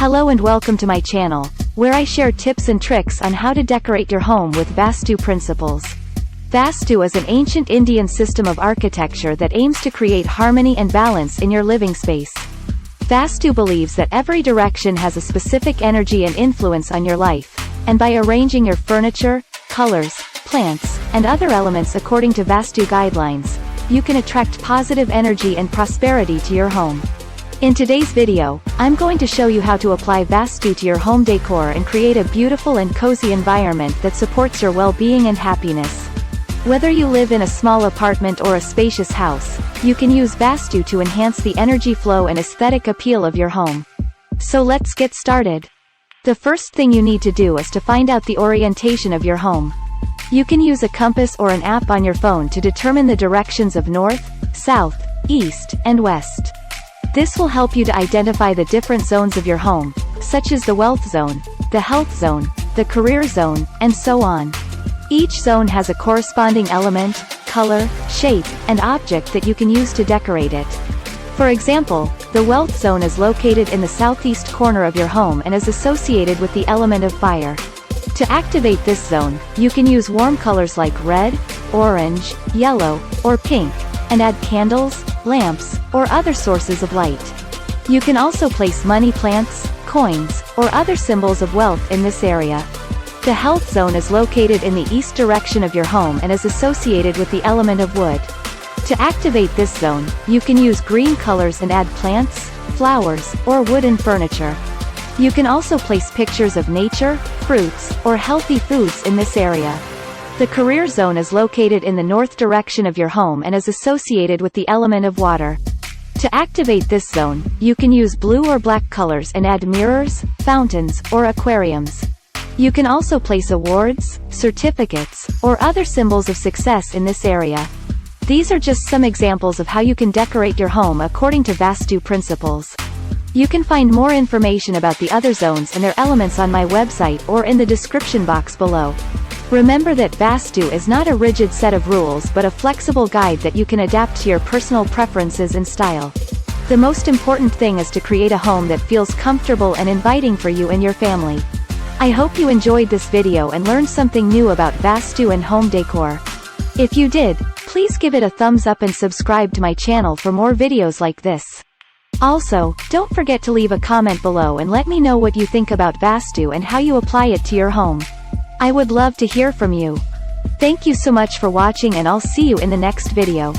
Hello and welcome to my channel, where I share tips and tricks on how to decorate your home with Vastu principles. Vastu is an ancient Indian system of architecture that aims to create harmony and balance in your living space. Vastu believes that every direction has a specific energy and influence on your life, and by arranging your furniture, colors, plants, and other elements according to Vastu guidelines, you can attract positive energy and prosperity to your home. In today's video, I'm going to show you how to apply Vastu to your home decor and create a beautiful and cozy environment that supports your well-being and happiness. Whether you live in a small apartment or a spacious house, you can use Vastu to enhance the energy flow and aesthetic appeal of your home. So let's get started. The first thing you need to do is to find out the orientation of your home. You can use a compass or an app on your phone to determine the directions of north, south, east, and west. This will help you to identify the different zones of your home, such as the wealth zone, the health zone, the career zone, and so on. Each zone has a corresponding element, color, shape, and object that you can use to decorate it. For example, the wealth zone is located in the southeast corner of your home and is associated with the element of fire. To activate this zone, you can use warm colors like red, orange, yellow, or pink, and add candles, lamps, or other sources of light. You can also place money plants, coins, or other symbols of wealth in this area. The health zone is located in the east direction of your home and is associated with the element of wood. To activate this zone, you can use green colors and add plants, flowers, or wooden furniture. You can also place pictures of nature, fruits, or healthy foods in this area. The career zone is located in the north direction of your home and is associated with the element of water. To activate this zone, you can use blue or black colors and add mirrors, fountains, or aquariums. You can also place awards, certificates, or other symbols of success in this area. These are just some examples of how you can decorate your home according to Vastu principles. You can find more information about the other zones and their elements on my website or in the description box below. Remember that Vastu is not a rigid set of rules but a flexible guide that you can adapt to your personal preferences and style. The most important thing is to create a home that feels comfortable and inviting for you and your family. I hope you enjoyed this video and learned something new about Vastu and home decor. If you did, please give it a thumbs up and subscribe to my channel for more videos like this. Also, don't forget to leave a comment below and let me know what you think about Vastu and how you apply it to your home. I would love to hear from you. Thank you so much for watching and I'll see you in the next video.